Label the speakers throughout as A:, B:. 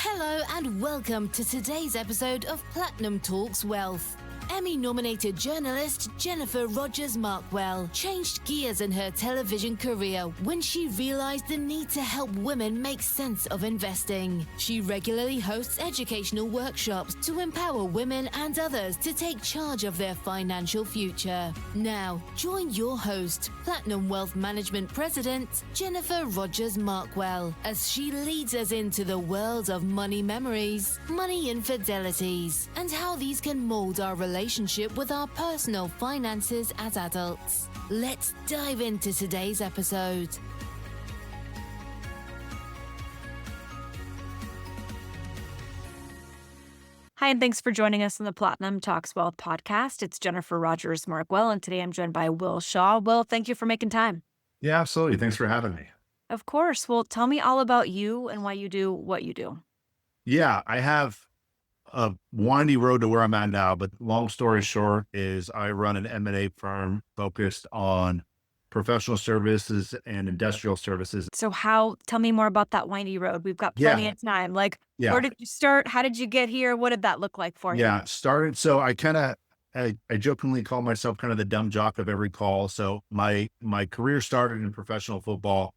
A: Hello and welcome to today's episode of Platinum Talks Wealth. Emmy-nominated journalist Jennifer Rogers Markwell changed gears in her television career when she realized the need to help women make sense of investing. She regularly hosts educational workshops to empower women and others to take charge of their financial future. Now, join your host, Platinum Wealth Management President Jennifer Rogers Markwell, as she leads us into the world of money memories, money infidelities, and how these can mold our relationship with our personal finances as adults. Let's dive into today's episode.
B: Hi, and thanks for joining us on the Platinum Talks Wealth podcast. It's Jennifer Rogers Markwell, and today I'm joined by Will Shaw. Will, thank you for making time.
C: Yeah, absolutely. Thanks for having me.
B: Of course. Well, tell me all about you and why you do what you do.
C: Yeah, I have a windy road to where I'm at now, but long story short is I run an M&A firm focused on professional services and industrial services.
B: So tell me more about that windy road. We've got plenty of time. Where did you start? How did you get here? What did that look like for you?
C: Yeah, so I jokingly call myself kind of the dumb jock of every call. So my career started in professional football.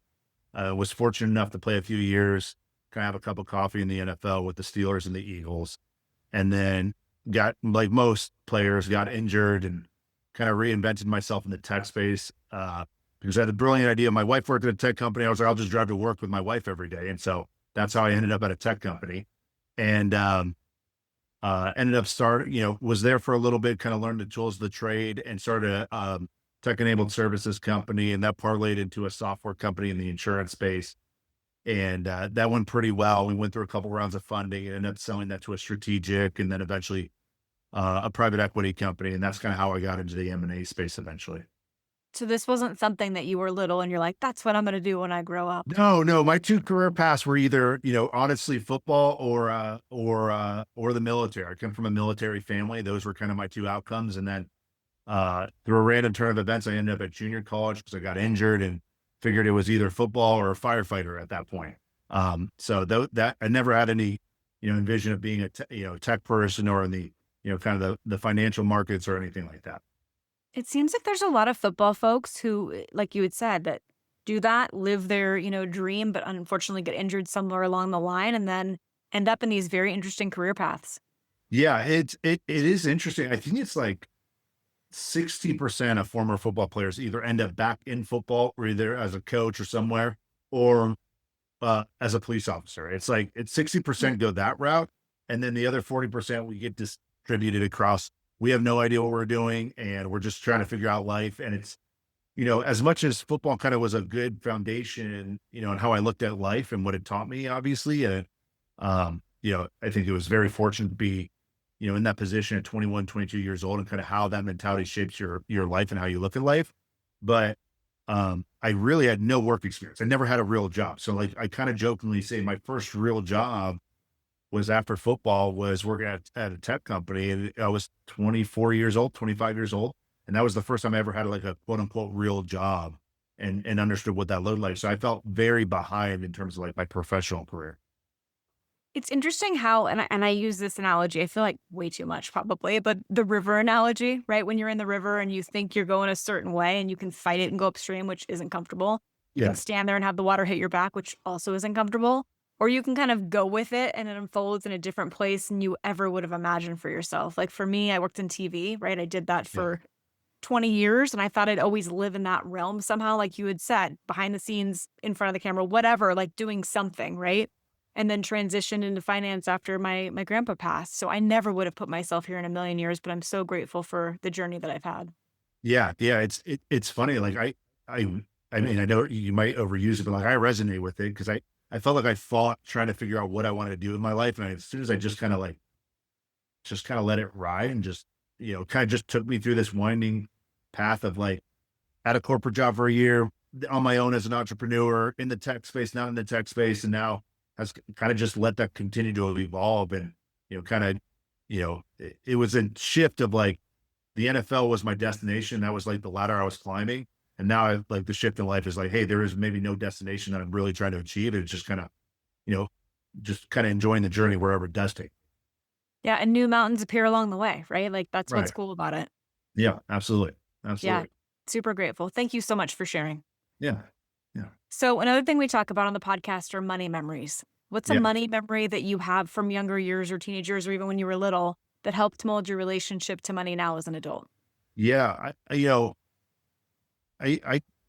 C: Was fortunate enough to play a few years, kind of have a cup of coffee in the NFL with the Steelers and the Eagles. And then got, like most players, got injured and kind of reinvented myself in the tech space because I had a brilliant idea. My wife worked at a tech company. I was like, I'll just drive to work with my wife every day. And so that's how I ended up at a tech company and ended up was there for a little bit, kind of learned the tools of the trade and started a tech-enabled services company. And that parlayed into a software company in the insurance space. And that went pretty well. We went through a couple rounds of funding and ended up selling that to a strategic and then eventually a private equity company. And that's kind of how I got into the M&A space eventually.
B: So this wasn't something that you were little and you're like, that's what I'm going to do when I grow up.
C: No. My two career paths were either, honestly football or the military. I come from a military family. Those were kind of my two outcomes. And then through a random turn of events, I ended up at junior college because I got injured and figured it was either football or a firefighter at that point. So that I never had any, envision of being a tech person or in the, kind of the financial markets or anything like that.
B: It seems like there's a lot of football folks who, like you had said, that do that, live their, dream, but unfortunately get injured somewhere along the line and then end up in these very interesting career paths.
C: Yeah, it is interesting. I think it's like 60% of former football players either end up back in football or either as a coach or somewhere or as a police officer. It's 60% go that route. And then the other 40% we get distributed across. We have no idea what we're doing and we're just trying to figure out life. And it's, as much as football kind of was a good foundation, and how I looked at life and what it taught me, obviously. And, I think it was very fortunate to be in that position at 21, 22 years old and kind of how that mentality shapes your life and how you look at life. But I really had no work experience. I never had a real job. So I kind of jokingly say my first real job was after football was working at a tech company. And I was 24 years old, 25 years old. And that was the first time I ever had a quote unquote real job and understood what that looked like. So I felt very behind in terms of my professional career.
B: It's interesting how, and I use this analogy, I feel like way too much probably, but the river analogy, right? When you're in the river and you think you're going a certain way and you can fight it and go upstream, which isn't comfortable. You can stand there and have the water hit your back, which also isn't comfortable. Or you can kind of go with it and it unfolds in a different place than you ever would have imagined for yourself. Like for me, I worked in TV, right? I did that for 20 years and I thought I'd always live in that realm somehow, like you had said, behind the scenes, in front of the camera, whatever, like doing something, right? And then transitioned into finance after my grandpa passed. So I never would have put myself here in a million years, but I'm so grateful for the journey that I've had.
C: Yeah. It's funny. I mean, I know you might overuse it, but I resonate with it because I felt like I fought trying to figure out what I wanted to do in my life. And as soon as I just kind of let it ride and just, kind of just took me through this winding path of had a corporate job for a year on my own as an entrepreneur in the tech space, not in the tech space. And now has kind of just let that continue to evolve and, it was a shift of the NFL was my destination. That was the ladder I was climbing. And now the shift in life is hey, there is maybe no destination that I'm really trying to achieve. It's just kind of, just kind of enjoying the journey wherever it does take.
B: Yeah, and new mountains appear along the way, right? Like, that's what's
C: Right.
B: cool about it.
C: Yeah, absolutely.
B: Yeah,
C: Absolutely.
B: super grateful. Thank you so much for sharing.
C: Yeah. Yeah.
B: So, another thing we talk about on the podcast are money memories. What's a
C: Yeah.
B: money memory that you have from younger years or teenage years or even when you were little that helped mold your relationship to money now as an adult?
C: Yeah.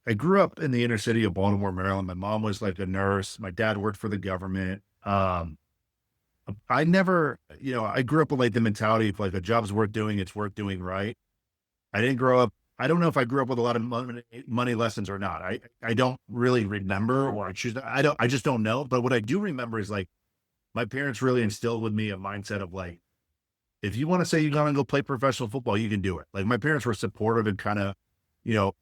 C: I grew up in the inner city of Baltimore, Maryland. My mom was like a nurse. My dad worked for the government. I never, I grew up with like the mentality of like a job's worth doing, it's worth doing right. I didn't grow up. I don't know if I grew up with a lot of money lessons or not. I don't really remember, or I choose. I just don't know. But what I do remember is like my parents really instilled with me a mindset of like, if you want to say you're going to go play professional football, you can do it. Like my parents were supportive and kind of,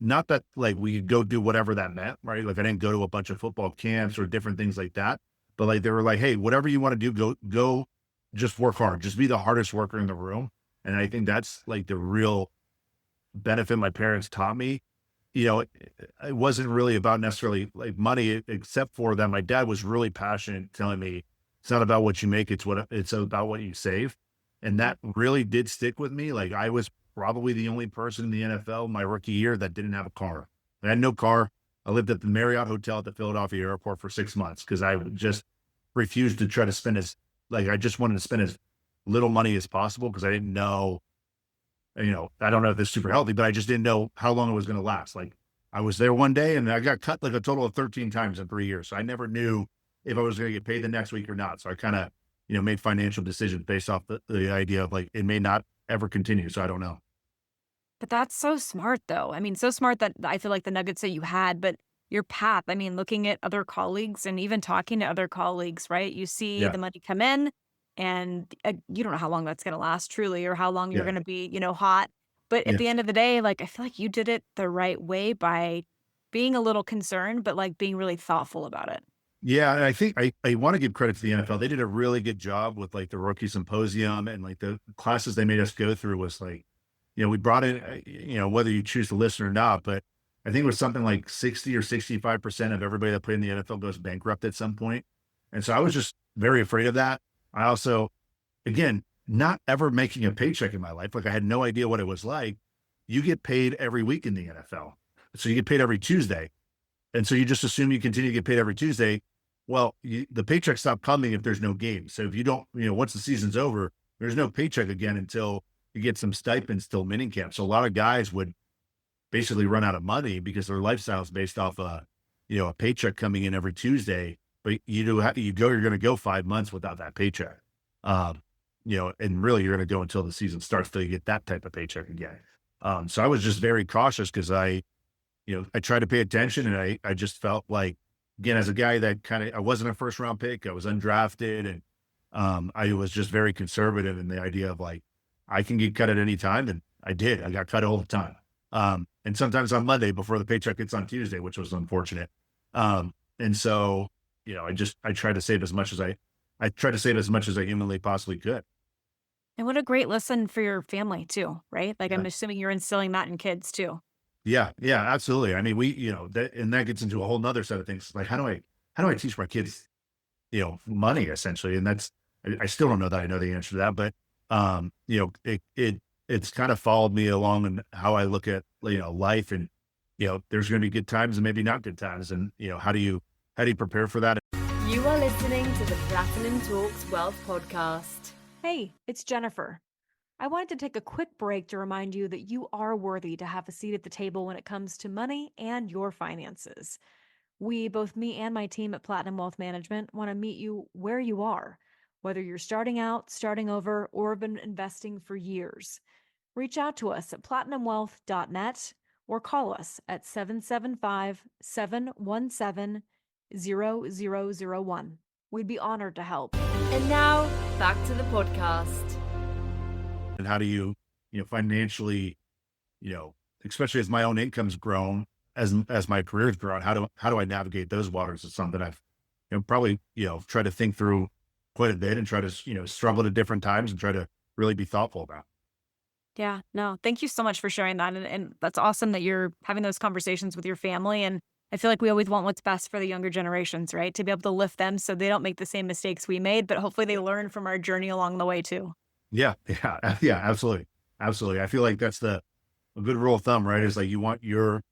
C: not that like we could go do whatever that meant, right? Like I didn't go to a bunch of football camps or different things like that. But like they were like, hey, whatever you want to do, go, just work hard. Just be the hardest worker in the room. And I think that's like the real benefit my parents taught me. It wasn't really about necessarily like money, except for that my dad was really passionate, telling me it's not about what you make, it's about what you save. And that really did stick with me. Like I was probably the only person in the NFL my rookie year that didn't have a car. I had no car. I lived at the Marriott Hotel at the Philadelphia airport for 6 months because I just refused to try to spend I just wanted to spend as little money as possible because I didn't know, I don't know if this is super healthy, but I just didn't know how long it was going to last. Like I was there one day and I got cut like a total of 13 times in 3 years. So I never knew if I was going to get paid the next week or not. So I kind of, made financial decisions based off the idea of like, it may not ever continue. So I don't know.
B: But that's so smart, though. I mean, so smart that I feel like the nuggets that you had, but your path, I mean, looking at other colleagues and even talking to other colleagues, right? You see
C: Yeah.
B: the money come in and you don't know how long that's going to last truly or how long you're
C: Yeah.
B: going to be, hot. But at
C: Yeah.
B: the end of the day, like, I feel like you did it the right way by being a little concerned, but like being really thoughtful about it.
C: Yeah, and I think I want to give credit to the NFL. They did a really good job with like the rookie symposium and like the classes they made us go through was like, we brought in, whether you choose to listen or not, but I think it was something like 60 or 65% of everybody that played in the NFL goes bankrupt at some point. And so I was just very afraid of that. I also, again, not ever making a paycheck in my life. Like I had no idea what it was like. You get paid every week in the NFL. So you get paid every Tuesday. And so you just assume you continue to get paid every Tuesday. Well, the paychecks stop coming if there's no game. So if you don't, once the season's over, there's no paycheck again until you get some stipends till minicamp. camp. So a lot of guys would basically run out of money because their lifestyle is based off a paycheck coming in every Tuesday. But you're going to go 5 months without that paycheck. And really you're going to go until the season starts till you get that type of paycheck again. So I was just very cautious because I tried to pay attention and I just felt like, again, as a guy that I wasn't a first round pick, I was undrafted and I was just very conservative in the idea of like, I can get cut at any time. And I did, I got cut all the time. And sometimes on Monday before the paycheck hits on Tuesday, which was unfortunate. And so, I tried to save as much as I tried to save as much as I humanly possibly could.
B: And what a great lesson for your family too, right? Like
C: Yeah.
B: I'm assuming you're instilling that in kids too.
C: Yeah. Yeah, absolutely. I mean, that gets into a whole nother set of things. Like, how do I teach my kids, money essentially? And I still don't know that I know the answer to that, but, it's kind of followed me along in how I look at, life and, there's going to be good times and maybe not good times. And, how do you prepare for that?
A: You are listening to the Platinum Talks Wealth podcast.
B: Hey, it's Jennifer. I wanted to take a quick break to remind you that you are worthy to have a seat at the table when it comes to money and your finances. We, both me and my team at Platinum Wealth Management, want to meet you where you are, whether you're starting out, starting over, or have been investing for years. Reach out to us at platinumwealth.net or call us at 775-717-0001. We'd be honored to help.
A: And now, back to the podcast.
C: And how do you, financially, especially as my own income's grown, as my career's grown, how do I navigate those waters? It's something I've, probably, try to think through quite a bit and try to, struggle at different times and try to really be thoughtful about.
B: Yeah, no, thank you so much for sharing that. And that's awesome that you're having those conversations with your family. And I feel like we always want what's best for the younger generations, right? To be able to lift them so they don't make the same mistakes we made, but hopefully they learn from our journey along the way too.
C: Yeah, yeah, yeah, absolutely. Absolutely. I feel like that's a good rule of thumb, right? Is like you want your,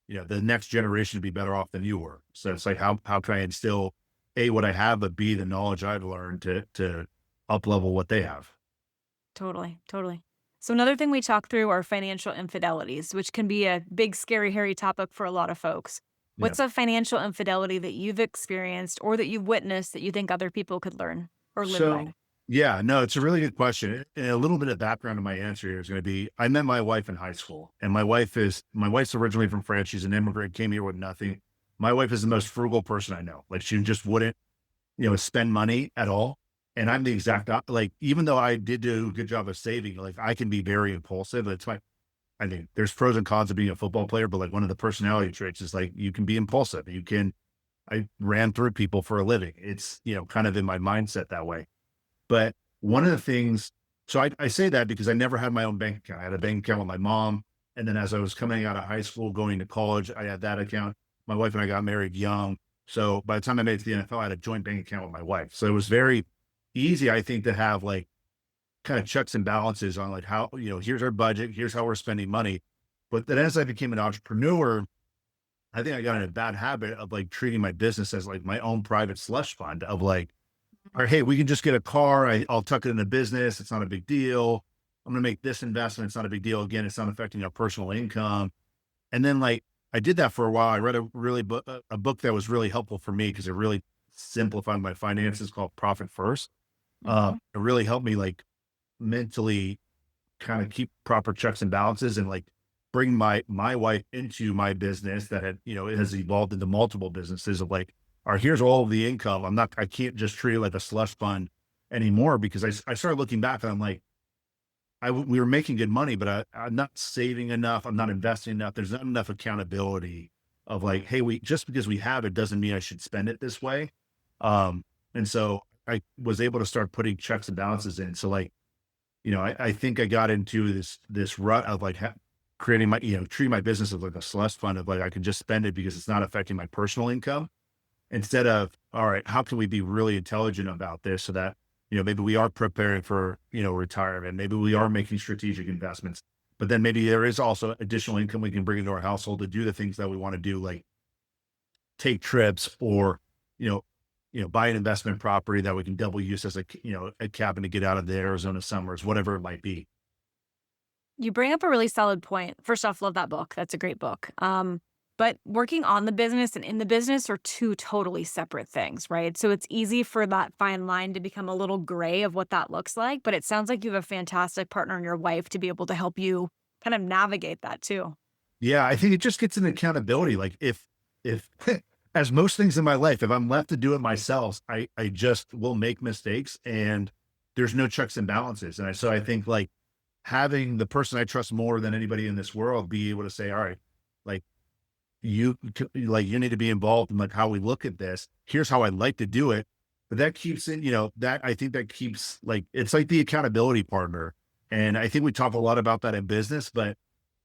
C: the next generation to be better off than you were. So it's like how can I instill A, what I have, but B, the knowledge I've learned to up level what they have.
B: Totally, totally. So another thing we talk through are financial infidelities, which can be a big, scary, hairy topic for a lot of folks.
C: Yeah.
B: What's a financial infidelity that you've experienced or that you've witnessed that you think other people could learn or live by?
C: So yeah, no, it's a really good question. And a little bit of background to my answer here is going to be I met my wife in high school, and my wife's originally from France. She's an immigrant, came here with nothing. My wife is the most frugal person I know. Like she just wouldn't, spend money at all. And I'm the exact like, even though I did do a good job of saving, like I can be very impulsive. I mean, there's pros and cons of being a football player, but like one of the personality traits is like you can be impulsive. I ran through people for a living. It's, kind of in my mindset that way. But one of the things, so I say that because I never had my own bank account. I had a bank account with my mom. And then as I was coming out of high school, going to college, I had that account. My wife and I got married young. So by the time I made it to the NFL, I had a joint bank account with my wife. So it was very easy, I think, to have like kind of checks and balances on like how, here's our budget, here's how we're spending money. But then as I became an entrepreneur, I think I got in a bad habit of like treating my business as like my own private slush fund of like, or hey, we can just get a car. I'll tuck it in the business. It's not a big deal. I'm going to make this investment. It's not a big deal. Again, it's not affecting our personal income. And then like I did that for a while. I read a book that was really helpful for me because it really simplified my finances called Profit First. It really helped me like mentally kind of keep proper checks and balances and like bring my wife into my business that had, it has evolved into multiple businesses of like, all right, here's all of the income. I can't just treat it like a slush fund anymore because I started looking back and I'm like, we were making good money, but I'm not saving enough. I'm not investing enough. There's not enough accountability of like, hey, just because we have it doesn't mean I should spend it this way. And so I was able to start putting checks and balances in. So like, I think I got into this rut of like creating treating my business as like a slush fund of like, I can just spend it because it's not affecting my personal income instead of, all right, how can we be really intelligent about this so that, maybe we are preparing for, retirement. Maybe we are making strategic investments, but then maybe there is also additional income we can bring into our household to do the things that we want to do, like take trips or, buy an investment property that we can double use as a cabin to get out of the Arizona summers, whatever it might be.
B: You bring up a really solid point. First off, love that book. That's a great book. But working on the business and in the business are two totally separate things, right? So it's easy for that fine line to become a little gray of what that looks like. But it sounds like you have a fantastic partner in your wife to be able to help you kind of navigate that too.
C: Yeah, I think it just gets an accountability. Like if as most things in my life, if I'm left to do it myself, I just will make mistakes and there's no checks and balances. So I think like having the person I trust more than anybody in this world be able to say, all right, like you need to be involved in like how we look at this. Here's how I'd like to do it. But that keeps it, that I think that keeps like, it's like the accountability partner. And I think we talk a lot about that in business, but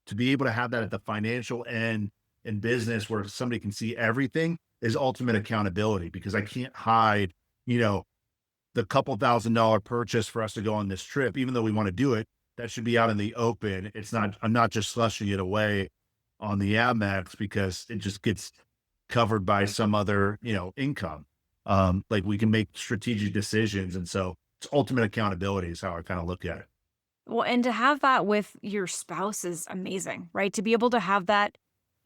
C: to be able to have that at the financial end in business where somebody can see everything is ultimate accountability because I can't hide, the couple $1,000 purchase for us to go on this trip, even though we want to do it, that should be out in the open. I'm not just slushing it away on the Amex because it just gets covered by some other, income. Like we can make strategic decisions. And so it's ultimate accountability is how I kind of look at it.
B: Well, and to have that with your spouse is amazing, right? To be able to have that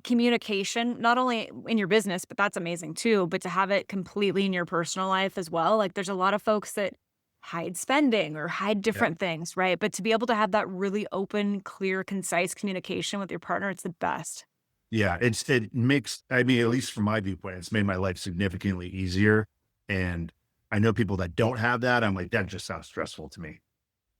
B: communication, not only in your business, but that's amazing too, but to have it completely in your personal life as well. Like there's a lot of folks that hide spending or hide different things, right? But to be able to have that really open, clear, concise communication with your partner, it's the best.
C: Yeah. It makes, I mean, at least from my viewpoint, it's made my life significantly easier. And I know people that don't have that. I'm like, that just sounds stressful to me.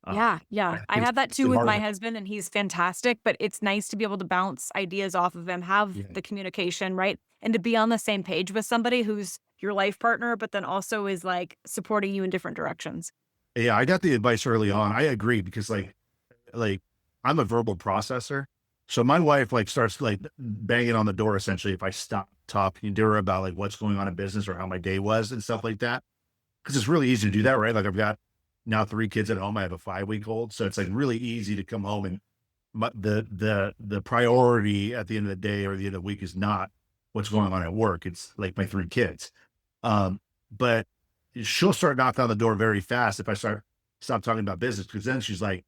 B: Yeah, yeah. I
C: It's
B: have that
C: it's
B: too with
C: hard.
B: my husband, and he's fantastic, but it's nice to be able to bounce ideas off of him, have
C: Yeah.
B: the communication, right? And to be on the same page with somebody who's your life partner, but then also is like supporting you in different directions.
C: Yeah. I got the advice early on. I agree because like I'm a verbal processor. So my wife like starts like banging on the door essentially if I stop talking to her about like what's going on in business or how my day was and stuff like that. Cause it's really easy to do that, right? Like I've got now 3 kids at home. I have a 5-week-old. So it's like really easy to come home and the priority at the end of the day or the end of the week is not what's going on at work. It's like my 3 kids. But she'll start knocking on the door very fast if I stop talking about business. Cause then she's like,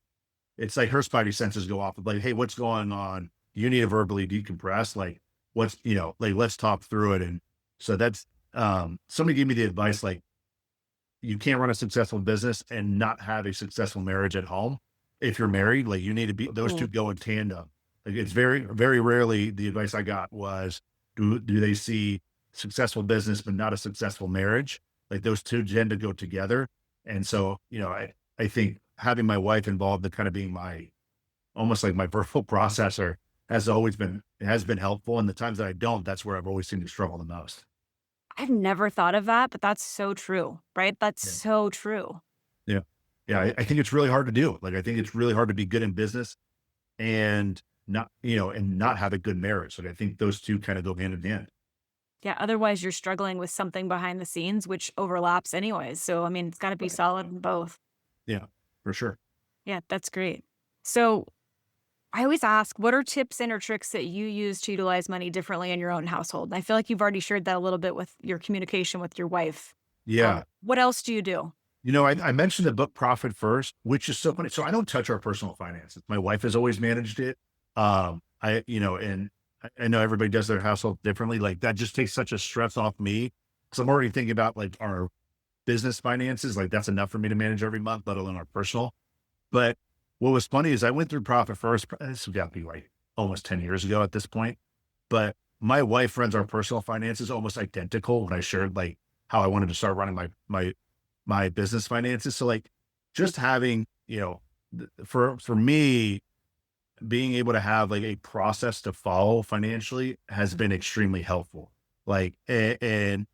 C: it's like her spidey senses go off of like, hey, what's going on? You need to verbally decompress. Like what's, like, let's talk through it. And so that's, somebody gave me the advice, like, you can't run a successful business and not have a successful marriage at home. If you're married, like you need to be, those two go in tandem. Like it's very, very rarely the advice I got was, do they see successful business, but not a successful marriage? Like those two tend to go together. And so, I think having my wife involved in kind of being almost like my verbal processor has been helpful. And the times that I don't, that's where I've always seemed to struggle the most.
B: I've never thought of that, but that's so true, right? That's
C: Yeah.
B: so true.
C: Yeah. Yeah. I think it's really hard to do. Like, I think it's really hard to be good in business and not have a good marriage. Like, I think those two kind of go hand in hand.
B: Yeah, otherwise you're struggling with something behind the scenes, which overlaps anyways. So, I mean, it's got to be
C: Right.
B: solid in both.
C: Yeah, for sure.
B: Yeah, that's great. So, I always ask, what are tips and or tricks that you use to utilize money differently in your own household? And I feel like you've already shared that a little bit with your communication with your wife.
C: Yeah.
B: What else do you do?
C: I mentioned the book Profit First, which is so funny. So I don't touch our personal finances. My wife has always managed it. And I know everybody does their household differently. Like that just takes such a stress off me. So I'm already thinking about like our business finances. Like that's enough for me to manage every month, let alone our personal. But what was funny is I went through Profit First. This has got to be like almost 10 years ago at this point. But my wife runs our personal finances almost identical when I shared like how I wanted to start running my business finances. So like just having, for me, being able to have like a process to follow financially has been extremely helpful. Like, I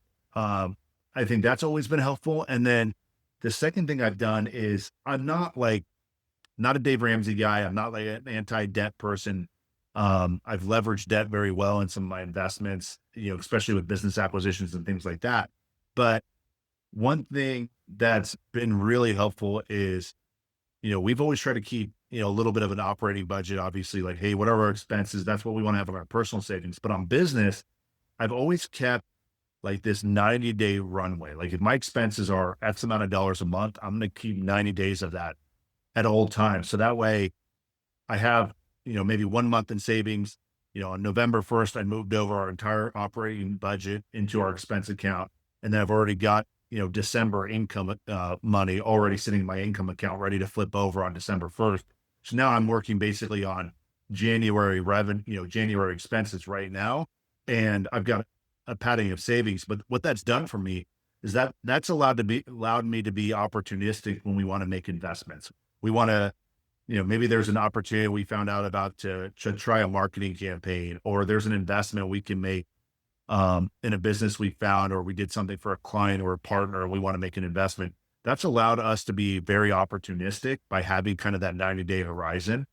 C: think that's always been helpful. And then the second thing I've done is I'm not a Dave Ramsey guy. I'm not like an anti-debt person. I've leveraged debt very well in some of my investments, especially with business acquisitions and things like that. But one thing that's been really helpful is, we've always tried to keep, a little bit of an operating budget, obviously like, hey, whatever our expenses, that's what we want to have in our personal savings. But on business, I've always kept like this 90-day runway. Like if my expenses are X amount of dollars a month, I'm going to keep 90 days of that at all times. So that way I have, maybe 1 month in savings. On November 1st, I moved over our entire operating budget into our expense account. And then I've already got, December income money already sitting in my income account ready to flip over on December 1st. So now I'm working basically on January revenue, January expenses right now. And I've got a padding of savings. But what that's done for me is that's allowed me to be opportunistic when we want to make investments. We want to, maybe there's an opportunity we found out about to try a marketing campaign, or there's an investment we can make in a business we found, or we did something for a client or a partner and we want to make an investment. That's allowed us to be very opportunistic by having kind of that 90-day horizon.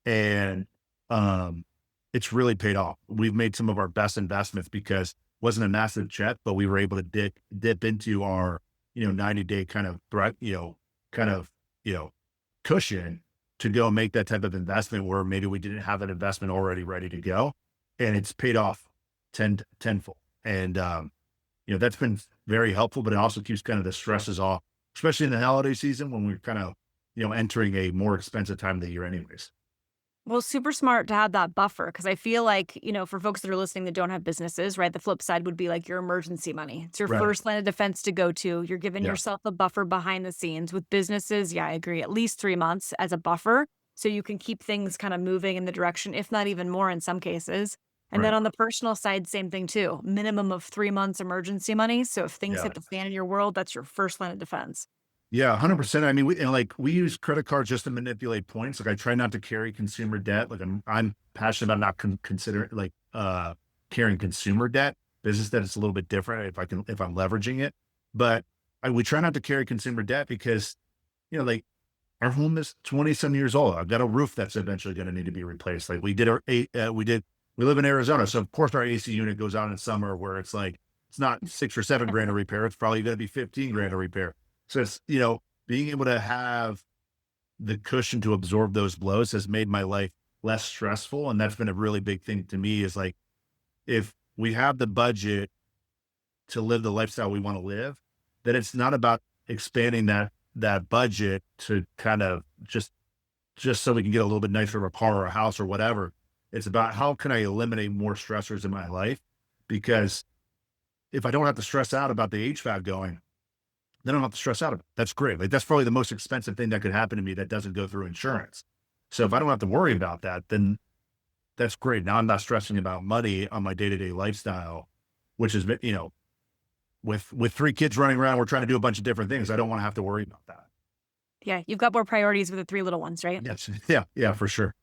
C: And it's really paid off. We've made some of our best investments because it wasn't a massive check, but we were able to dip into our, 90-day kind of threat, cushion to go make that type of investment where maybe we didn't have an investment already ready to go. And it's paid off tenfold. And, that's been very helpful, but it also keeps kind of the stresses off, especially in the holiday season when we're kind of, entering a more expensive time of the year anyways.
B: Well, super smart to have that buffer because I feel like, for folks that are listening that don't have businesses, right? The flip side would be like your emergency money. It's your
C: Right.
B: first line of defense to go to. You're giving
C: Yeah.
B: yourself a buffer behind the scenes. With businesses, yeah, I agree. At least 3 months as a buffer so you can keep things kind of moving in the direction, if not even more in some cases. And then
C: Right.
B: on the personal side, same thing too. Minimum of 3 months emergency money. So if things
C: Yeah.
B: hit the fan in your world, that's your first line of defense.
C: Yeah, 100%. I mean, we use credit cards just to manipulate points. Like I try not to carry consumer debt. Like I'm passionate about not considering carrying consumer debt. Business debt is a little bit different if I'm leveraging it. But we try not to carry consumer debt because, like our home is 20 some years old. I've got a roof that's eventually going to need to be replaced. Like we did We live in Arizona, so of course our AC unit goes out in summer where it's like, it's not 6 or 7 grand a repair. It's probably going to be 15 grand a repair. So it's, being able to have the cushion to absorb those blows has made my life less stressful. And that's been a really big thing to me is like, if we have the budget to live the lifestyle we want to live, then it's not about expanding that budget to kind of just so we can get a little bit nicer of a car or a house or whatever. It's about how can I eliminate more stressors in my life? Because if I don't have to stress out about the HVAC going, then I don't have to stress out about it. That's great. Like that's probably the most expensive thing that could happen to me that doesn't go through insurance. So if I don't have to worry about that, then that's great. Now I'm not stressing about money on my day-to-day lifestyle, which is, with 3 kids running around, we're trying to do a bunch of different things. I don't want to have to worry about that.
B: Yeah, you've got more priorities with the 3 little ones, right?
C: Yes. Yeah, for sure.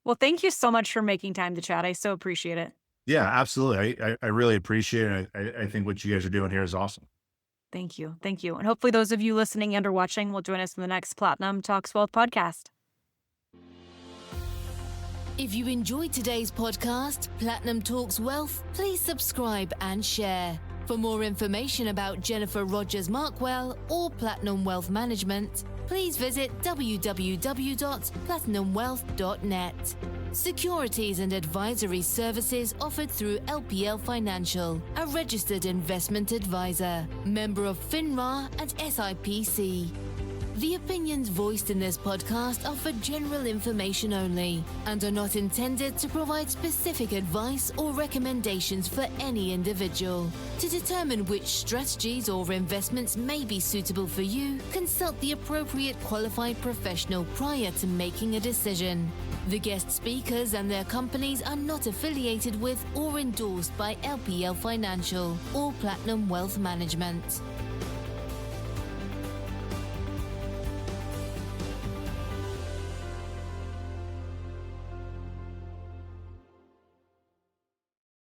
B: Well, thank you so much for making time to chat. I so appreciate it.
C: Yeah, absolutely. I really appreciate it. I think what you guys are doing here is awesome.
B: Thank you. Thank you. And hopefully those of you listening and or watching will join us in the next Platinum Talks Wealth podcast.
A: If you enjoyed today's podcast, Platinum Talks Wealth, please subscribe and share. For more information about Jennifer Rogers Markwell or Platinum Wealth Management, please visit www.platinumwealth.net. Securities and advisory services offered through LPL Financial, a registered investment advisor, member of FINRA and SIPC. The opinions voiced in this podcast are for general information only and are not intended to provide specific advice or recommendations for any individual. To determine which strategies or investments may be suitable for you, consult the appropriate qualified professional prior to making a decision. The guest speakers and their companies are not affiliated with or endorsed by LPL Financial or Platinum Wealth Management.